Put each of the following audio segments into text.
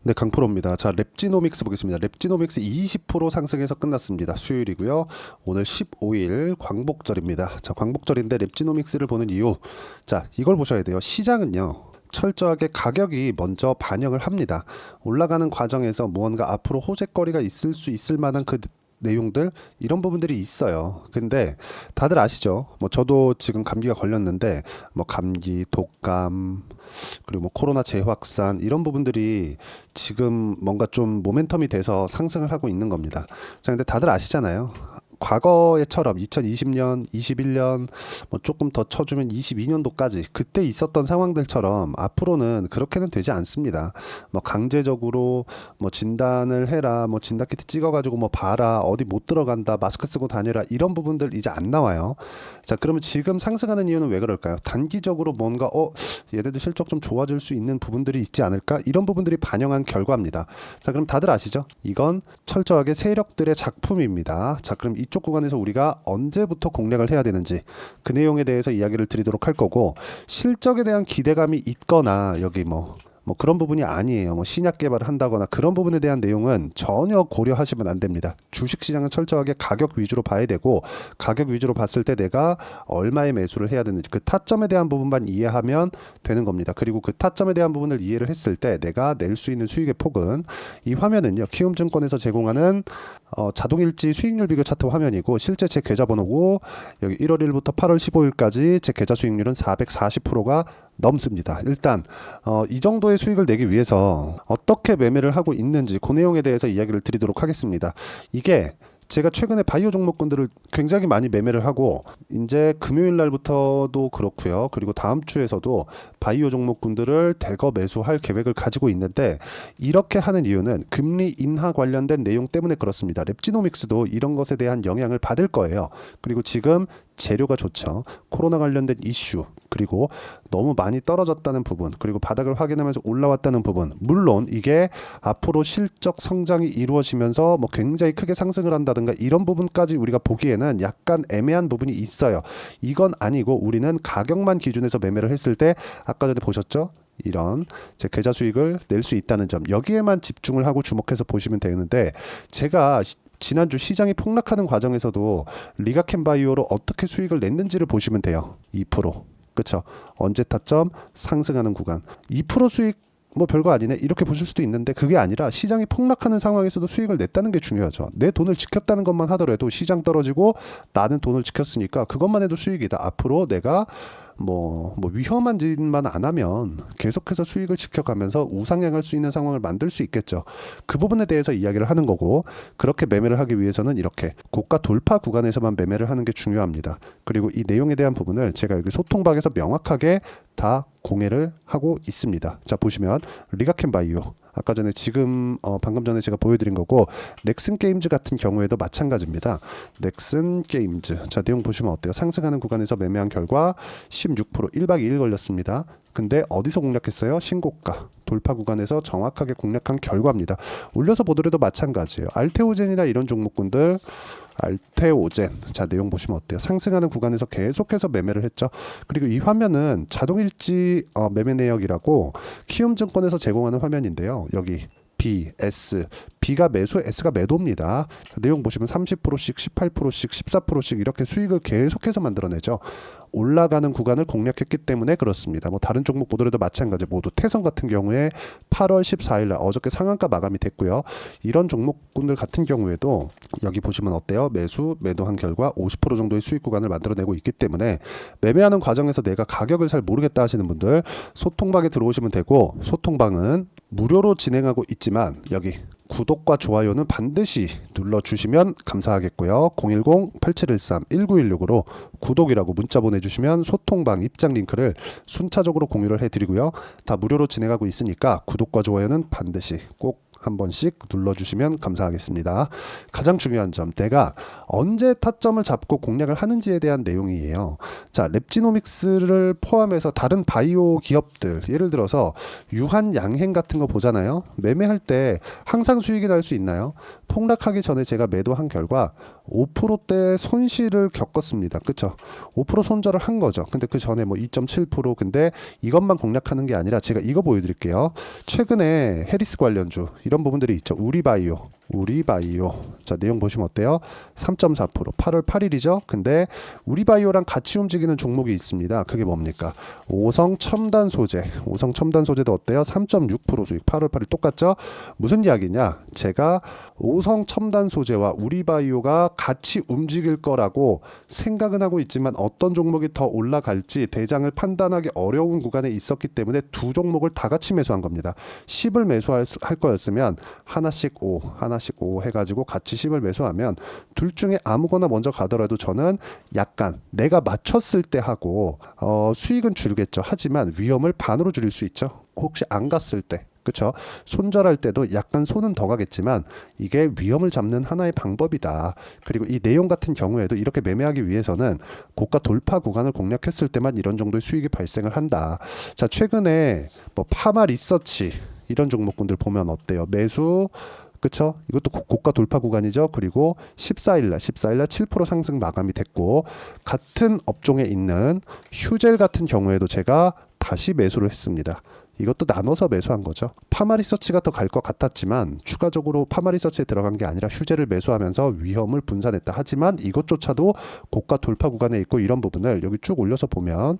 네, 강프로입니다. 자, 랩지노믹스 보겠습니다. 랩지노믹스 20% 상승해서 끝났습니다. 수요일이고요. 오늘 15일 광복절입니다. 자, 광복절인데 랩지노믹스를 보는 이유. 자, 이걸 보셔야 돼요. 시장은요, 철저하게 가격이 먼저 반영을 합니다. 올라가는 과정에서 무언가 앞으로 호재거리가 있을 수 있을 만한 그 내용들, 이런 부분들이 있어요. 근데 다들 아시죠? 뭐 저도 지금 감기가 걸렸는데 뭐 감기, 독감, 그리고 뭐 코로나 재확산, 이런 부분들이 지금 뭔가 좀 모멘텀이 돼서 상승을 하고 있는 겁니다. 자, 근데 다들 아시잖아요. 과거에처럼 2020년, 21년, 뭐 조금 더 쳐주면 22년도까지 그때 있었던 상황들처럼 앞으로는 그렇게는 되지 않습니다. 뭐 강제적으로 뭐 진단을 해라, 뭐 진단키트 찍어가지고 뭐 봐라, 어디 못 들어간다, 마스크 쓰고 다녀라, 이런 부분들 이제 안 나와요. 자, 그러면 지금 상승하는 이유는 왜 그럴까요? 단기적으로 뭔가 얘네들 실적 좀 좋아질 수 있는 부분들이 있지 않을까? 이런 부분들이 반영한 결과입니다. 자, 그럼 다들 아시죠? 이건 철저하게 세력들의 작품입니다. 자, 그럼 이쪽 구간에서 우리가 언제부터 공략을 해야 되는지 그 내용에 대해서 이야기를 드리도록 할 거고, 실적에 대한 기대감이 있거나 여기 뭐 그런 부분이 아니에요. 뭐 신약 개발을 한다거나 그런 부분에 대한 내용은 전혀 고려하시면 안 됩니다. 주식시장은 철저하게 가격 위주로 봐야 되고, 가격 위주로 봤을 때 내가 얼마의 매수를 해야 되는지 그 타점에 대한 부분만 이해하면 되는 겁니다. 그리고 그 타점에 대한 부분을 이해를 했을 때 내가 낼 수 있는 수익의 폭은, 이 화면은요, 키움증권에서 제공하는 자동일지 수익률 비교 차트 화면이고, 실제 제 계좌번호고, 여기 1월 1일부터 8월 15일까지 제 계좌 수익률은 440%가 넘습니다. 일단 이 정도의 수익을 내기 위해서 어떻게 매매를 하고 있는지 그 내용에 대해서 이야기를 드리도록 하겠습니다. 이게 제가 최근에 바이오 종목군들을 굉장히 많이 매매를 하고, 이제 금요일 날부터도 그렇고요. 그리고 다음 주에서도 바이오 종목군들을 대거 매수할 계획을 가지고 있는데, 이렇게 하는 이유는 금리 인하 관련된 내용 때문에 그렇습니다. 랩지노믹스도 이런 것에 대한 영향을 받을 거예요. 그리고 지금 재료가 좋죠. 코로나 관련된 이슈, 그리고 너무 많이 떨어졌다는 부분, 그리고 바닥을 확인하면서 올라왔다는 부분, 물론 이게 앞으로 실적 성장이 이루어지면서 뭐 굉장히 크게 상승을 한다든가 이런 부분까지 우리가 보기에는 약간 애매한 부분이 있어요. 이건 아니고 우리는 가격만 기준에서 매매를 했을 때, 아까 전에 보셨죠? 이런 제 계좌 수익을 낼 수 있다는 점, 여기에만 집중을 하고 주목해서 보시면 되는데, 제가 지난주 시장이 폭락하는 과정에서도 리가캔바이오로 어떻게 수익을 냈는지를 보시면 돼요. 2%. 그쵸? 언제 타점? 상승하는 구간. 2% 수익 뭐 별거 아니네, 이렇게 보실 수도 있는데, 그게 아니라 시장이 폭락하는 상황에서도 수익을 냈다는 게 중요하죠. 내 돈을 지켰다는 것만 하더라도, 시장 떨어지고 나는 돈을 지켰으니까 그것만 해도 수익이다. 앞으로 내가 뭐 위험한 짓만 안 하면 계속해서 수익을 지켜가면서 우상향할 수 있는 상황을 만들 수 있겠죠. 그 부분에 대해서 이야기를 하는 거고, 그렇게 매매를 하기 위해서는 이렇게 고가 돌파 구간에서만 매매를 하는 게 중요합니다. 그리고 이 내용에 대한 부분을 제가 여기 소통방에서 명확하게 다 공개를 하고 있습니다. 자, 보시면 리가캔바이오, 아까 전에 지금 방금 전에 제가 보여드린 거고, 넥슨 게임즈 같은 경우에도 마찬가지입니다. 넥슨 게임즈, 자, 내용 보시면 어때요? 상승하는 구간에서 매매한 결과 16%, 1박 2일 걸렸습니다. 근데 어디서 공략했어요? 신고가 돌파 구간에서 정확하게 공략한 결과입니다. 올려서 보더라도 마찬가지예요. 알테오젠이나 이런 종목군들, 알테오젠, 자, 내용 보시면 어때요? 상승하는 구간에서 계속해서 매매를 했죠. 그리고 이 화면은 자동일지 매매 내역이라고 키움증권에서 제공하는 화면인데요. 여기 B, S, B가 매수, S가 매도입니다. 내용 보시면 30%씩, 18%씩, 14%씩 이렇게 수익을 계속해서 만들어내죠. 올라가는 구간을 공략했기 때문에 그렇습니다. 뭐 다른 종목 보더라도 마찬가지. 모두 태성 같은 경우에 8월 14일 날 어저께 상한가 마감이 됐고요. 이런 종목군들 같은 경우에도 여기 보시면 어때요? 매수, 매도한 결과 50% 정도의 수익 구간을 만들어내고 있기 때문에, 매매하는 과정에서 내가 가격을 잘 모르겠다 하시는 분들 소통방에 들어오시면 되고, 소통방은 무료로 진행하고 있지만 여기 구독과 좋아요는 반드시 눌러주시면 감사하겠고요. 010-8713-1916으로 구독이라고 문자 보내주시면 소통방 입장 링크를 순차적으로 공유를 해드리고요. 다 무료로 진행하고 있으니까 구독과 좋아요는 반드시 꼭 한 번씩 눌러주시면 감사하겠습니다. 가장 중요한 점, 내가 언제 타점을 잡고 공략을 하는지에 대한 내용이에요. 자, 랩지노믹스를 포함해서 다른 바이오 기업들, 예를 들어서 유한양행 같은 거 보잖아요. 매매할 때 항상 수익이 날 수 있나요? 폭락하기 전에 제가 매도한 결과 5%대 손실을 겪었습니다. 그쵸? 5% 손절을 한 거죠. 근데 그 전에 뭐 2.7%, 근데 이것만 공략하는 게 아니라 제가 이거 보여드릴게요. 최근에 해리스 관련주 이런 부분들이 있죠. 우리바이오. 자, 내용 보시면 어때요? 3.4%. 8월 8일이죠. 근데 우리바이오랑 같이 움직이는 종목이 있습니다. 그게 뭡니까? 오성 첨단 소재. 오성 첨단 소재도 어때요? 3.6% 수익. 8월 8일 똑같죠? 무슨 이야기냐? 제가 오성 첨단 소재와 우리바이오가 같이 움직일 거라고 생각은 하고 있지만 어떤 종목이 더 올라갈지 대장을 판단하기 어려운 구간에 있었기 때문에 두 종목을 다 같이 매수한 겁니다. 10을 매수할 거였으면 하나씩 5 해가지고 같이 10을 매수하면 둘 중에 아무거나 먼저 가더라도 저는 약간 내가 맞췄을 때 하고 수익은 줄겠죠. 하지만 위험을 반으로 줄일 수 있죠. 혹시 안 갔을 때. 그렇죠. 손절할 때도 약간 손은 더 가겠지만 이게 위험을 잡는 하나의 방법이다. 그리고 이 내용 같은 경우에도 이렇게 매매하기 위해서는 고가 돌파 구간을 공략했을 때만 이런 정도의 수익이 발생을 한다. 자, 최근에 뭐 파마 리서치 이런 종목군들 보면 어때요? 매수 그쵸? 이것도 고가 돌파 구간이죠. 그리고 14일날 7% 상승 마감이 됐고 같은 업종에 있는 휴젤 같은 경우에도 제가 다시 매수를 했습니다. 이것도 나눠서 매수한 거죠. 파마리서치가 더 갈 것 같았지만 추가적으로 파마리서치에 들어간 게 아니라 휴재를 매수하면서 위험을 분산했다. 하지만 이것조차도 고가 돌파 구간에 있고 이런 부분을 여기 쭉 올려서 보면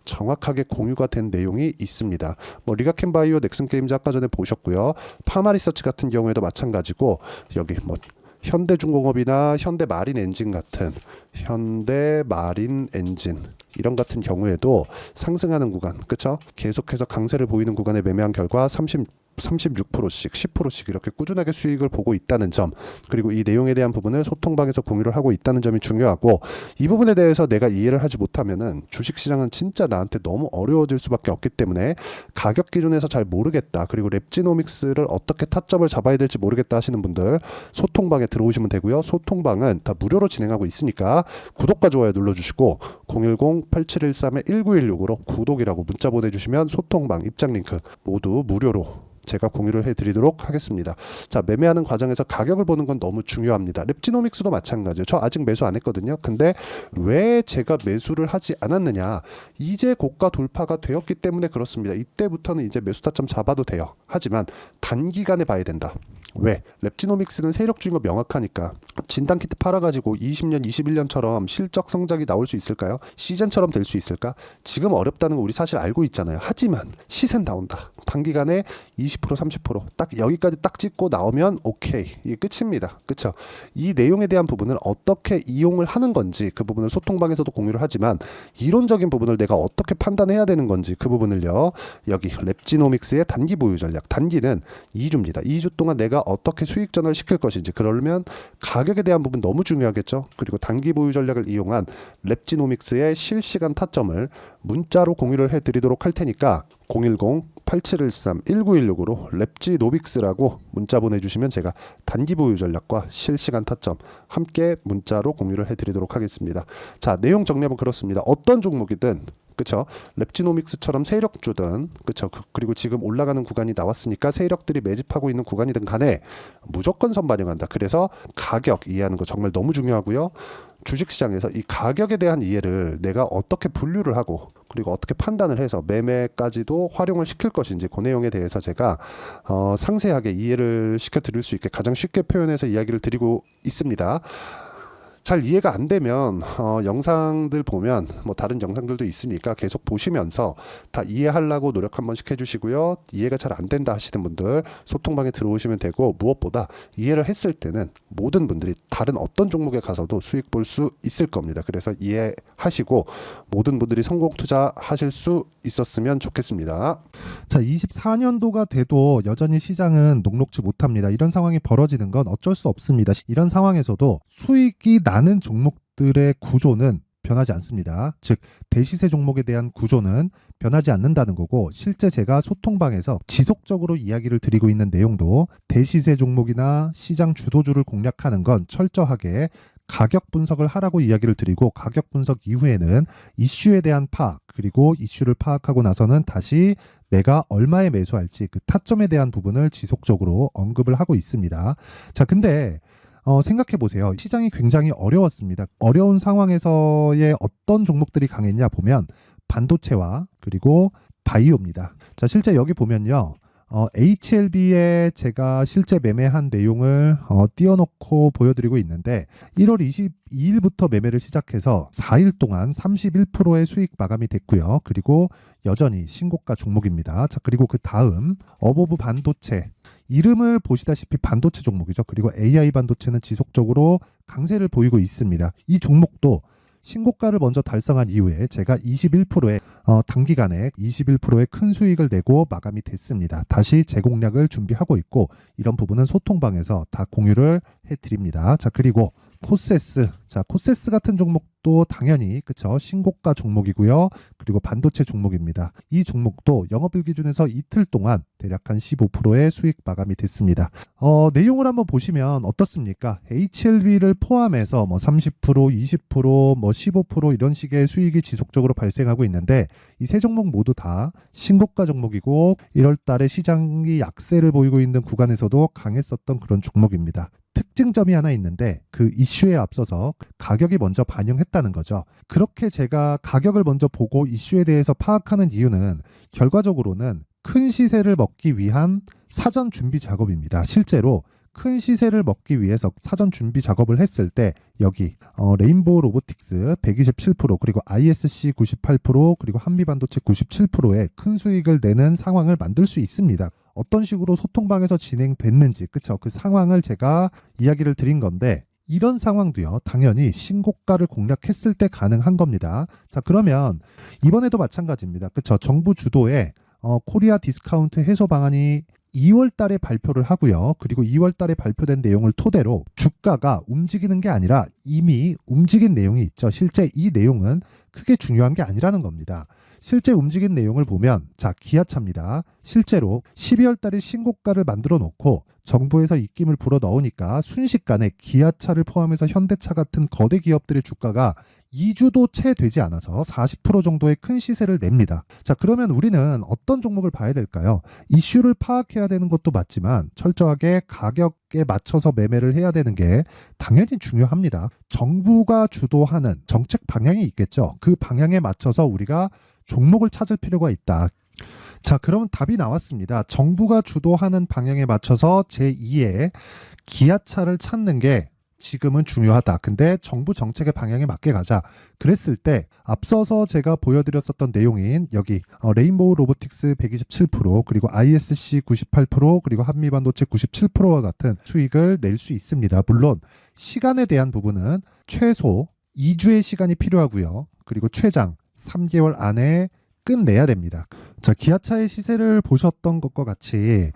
정확하게 공유가 된 내용이 있습니다. 뭐 리가켄바이오, 넥슨게임즈 아까 전에 보셨고요. 파마리서치 같은 경우에도 마찬가지고 여기 뭐 현대중공업이나 현대마린엔진 같은 현대마린엔진 이런 같은 경우에도 상승하는 구간, 그쵸? 계속해서 강세를 보이는 구간에 매매한 결과 36%씩 10%씩 이렇게 꾸준하게 수익을 보고 있다는 점, 그리고 이 내용에 대한 부분을 소통방에서 공유를 하고 있다는 점이 중요하고, 이 부분에 대해서 내가 이해를 하지 못하면은 주식시장은 진짜 나한테 너무 어려워질 수밖에 없기 때문에 가격 기준에서 잘 모르겠다, 그리고 랩지노믹스를 어떻게 타점을 잡아야 될지 모르겠다 하시는 분들 소통방에 들어오시면 되고요. 소통방은 다 무료로 진행하고 있으니까 구독과 좋아요 눌러주시고 010-8713-1916으로 구독이라고 문자 보내주시면 소통방 입장 링크 모두 무료로 제가 공유를 해드리도록 하겠습니다. 자, 매매하는 과정에서 가격을 보는 건 너무 중요합니다. 랩지노믹스도 마찬가지예요. 저 아직 매수 안 했거든요. 근데 왜 제가 매수를 하지 않았느냐? 이제 고가 돌파가 되었기 때문에 그렇습니다. 이때부터는 이제 매수 타점 잡아도 돼요. 하지만 단기간에 봐야 된다. 왜? 랩지노믹스는 세력주인 거 명확하니까. 진단키트 팔아가지고 20년, 21년처럼 실적 성장이 나올 수 있을까요? 시즌처럼 될 수 있을까? 지금 어렵다는 거 우리 사실 알고 있잖아요. 하지만 시세는 나온다. 단기간에 20%, 30%딱 여기까지 딱 찍고 나오면 오케이. 이게 끝입니다. 그쵸? 이 내용에 대한 부분을 어떻게 이용을 하는 건지 그 부분을 소통방에서도 공유를 하지만 이론적인 부분을 내가 어떻게 판단해야 되는 건지 그 부분을요. 여기 랩지노믹스의 단기 보유 전략. 단기는 2주입니다. 2주 동안 내가 어떻게 수익 전환을 시킬 것인지, 그러려면 가격에 대한 부분 너무 중요하겠죠. 그리고 단기 보유 전략을 이용한 랩지노믹스의 실시간 타점을 문자로 공유를 해드리도록 할 테니까 010-8713-1916으로 랩지노믹스라고 문자 보내주시면 제가 단기 보유 전략과 실시간 타점 함께 문자로 공유를 해드리도록 하겠습니다. 자, 내용 정리하면 그렇습니다. 어떤 종목이든 그쵸? 랩지노믹스처럼 세력주든 그쵸? 그리고 지금 올라가는 구간이 나왔으니까 세력들이 매집하고 있는 구간이든 간에 무조건 선반영한다. 그래서 가격 이해하는 거 정말 너무 중요하고요. 주식시장에서 이 가격에 대한 이해를 내가 어떻게 분류를 하고 그리고 어떻게 판단을 해서 매매까지도 활용을 시킬 것인지 그 내용에 대해서 제가 상세하게 이해를 시켜드릴 수 있게 가장 쉽게 표현해서 이야기를 드리고 있습니다. 잘 이해가 안 되면 영상들 보면 뭐 다른 영상들도 있으니까 계속 보시면서 다 이해하려고 노력 한 번씩 해주시고요. 이해가 잘 안 된다 하시는 분들 소통방에 들어오시면 되고, 무엇보다 이해를 했을 때는 모든 분들이 다른 어떤 종목에 가서도 수익 볼 수 있을 겁니다. 그래서 이해하시고 모든 분들이 성공 투자하실 수 있었으면 좋겠습니다. 자, 24년도가 돼도 여전히 시장은 녹록지 못합니다. 이런 상황이 벌어지는 건 어쩔 수 없습니다. 이런 상황에서도 수익이 나는 종목들의 구조는 변하지 않습니다. 즉, 대시세 종목에 대한 구조는 변하지 않는다는 거고, 실제 제가 소통방에서 지속적으로 이야기를 드리고 있는 내용도 대시세 종목이나 시장 주도주를 공략하는 건 철저하게 가격 분석을 하라고 이야기를 드리고, 가격 분석 이후에는 이슈에 대한 파악, 그리고 이슈를 파악하고 나서는 다시 내가 얼마에 매수할지 그 타점에 대한 부분을 지속적으로 언급을 하고 있습니다. 자, 근데 생각해 보세요. 시장이 굉장히 어려웠습니다. 어려운 상황에서의 어떤 종목들이 강했냐 보면 반도체와 그리고 바이오입니다. 자, 실제 여기 보면요. HLB에 제가 실제 매매한 내용을 띄워놓고 보여드리고 있는데 1월 22일부터 매매를 시작해서 4일 동안 31%의 수익 마감이 됐고요. 그리고 여전히 신고가 종목입니다. 자, 그리고 그 다음 어보브 반도체, 이름을 보시다시피 반도체 종목이죠. 그리고 AI 반도체는 지속적으로 강세를 보이고 있습니다. 이 종목도 신고가를 먼저 달성한 이후에 제가 21%의 단기간에 21%의 큰 수익을 내고 마감이 됐습니다. 다시 재공략을 준비하고 있고 이런 부분은 소통방에서 다 공유를 해드립니다. 자, 그리고 코세스. 자, 코세스 같은 종목도 당연히 그쵸, 신고가 종목이고요. 그리고 반도체 종목입니다. 이 종목도 영업일 기준에서 이틀 동안 대략 한 15%의 수익 마감이 됐습니다. 내용을 한번 보시면 어떻습니까? HLB를 포함해서 뭐 30%, 20%, 뭐 15% 이런 식의 수익이 지속적으로 발생하고 있는데 이 세 종목 모두 다 신고가 종목이고 1월 달에 시장이 약세를 보이고 있는 구간에서도 강했었던 그런 종목입니다. 특징점이 하나 있는데 그 이슈에 앞서서 가격이 먼저 반영했다는 거죠. 그렇게 제가 가격을 먼저 보고 이슈에 대해서 파악하는 이유는 결과적으로는 큰 시세를 먹기 위한 사전 준비 작업입니다. 실제로 큰 시세를 먹기 위해서 사전 준비 작업을 했을 때 여기 레인보우 로보틱스 127% 그리고 ISC 98% 그리고 한미반도체 97%의 큰 수익을 내는 상황을 만들 수 있습니다. 어떤 식으로 소통방에서 진행됐는지 그쵸, 그 상황을 제가 이야기를 드린 건데 이런 상황도요 당연히 신고가를 공략했을 때 가능한 겁니다. 자, 그러면 이번에도 마찬가지입니다. 그쵸, 정부 주도의 코리아 디스카운트 해소 방안이 2월 달에 발표를 하고요. 그리고 2월 달에 발표된 내용을 토대로 주가가 움직이는 게 아니라 이미 움직인 내용이 있죠. 실제 이 내용은 크게 중요한 게 아니라는 겁니다. 실제 움직인 내용을 보면 자, 기아차입니다. 실제로 12월 달에 신고가를 만들어 놓고 정부에서 입김을 불어 넣으니까 순식간에 기아차를 포함해서 현대차 같은 거대 기업들의 주가가 2주도 채 되지 않아서 40% 정도의 큰 시세를 냅니다. 자, 그러면 우리는 어떤 종목을 봐야 될까요? 이슈를 파악해야 되는 것도 맞지만 철저하게 가격에 맞춰서 매매를 해야 되는 게 당연히 중요합니다. 정부가 주도하는 정책 방향이 있겠죠. 그 방향에 맞춰서 우리가 종목을 찾을 필요가 있다. 자, 그러면 답이 나왔습니다. 정부가 주도하는 방향에 맞춰서 제2의 기아차를 찾는 게 지금은 중요하다. 근데 정부 정책의 방향에 맞게 가자. 그랬을 때 앞서서 제가 보여드렸었던 내용인 여기 레인보우 로보틱스 127% 그리고 ISC 98% 그리고 한미반도체 97%와 같은 수익을 낼 수 있습니다. 물론 시간에 대한 부분은 최소 2주의 시간이 필요하고요. 그리고 최장 3개월 안에 끝내야 됩니다. 자, 기아차의 시세를 보셨던 것과 같이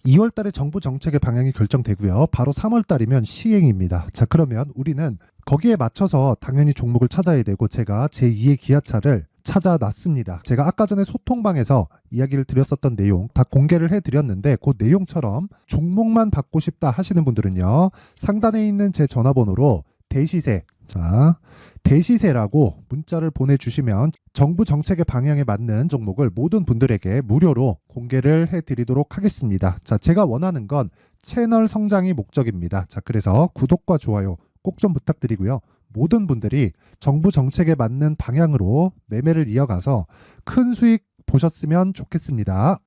2월 달에 정부 정책의 방향이 결정되고요. 바로 3월 달이면 시행입니다. 자, 그러면 우리는 거기에 맞춰서 당연히 종목을 찾아야 되고 제가 제2의 기아차를 찾아놨습니다. 제가 아까 전에 소통방에서 이야기를 드렸었던 내용 다 공개를 해드렸는데 그 내용처럼 종목만 받고 싶다 하시는 분들은요. 상단에 있는 제 전화번호로 대시세, 자, 대시세라고 문자를 보내주시면 정부 정책의 방향에 맞는 종목을 모든 분들에게 무료로 공개를 해드리도록 하겠습니다. 자, 제가 원하는 건 채널 성장이 목적입니다. 자, 그래서 구독과 좋아요 꼭 좀 부탁드리고요. 모든 분들이 정부 정책에 맞는 방향으로 매매를 이어가서 큰 수익 보셨으면 좋겠습니다.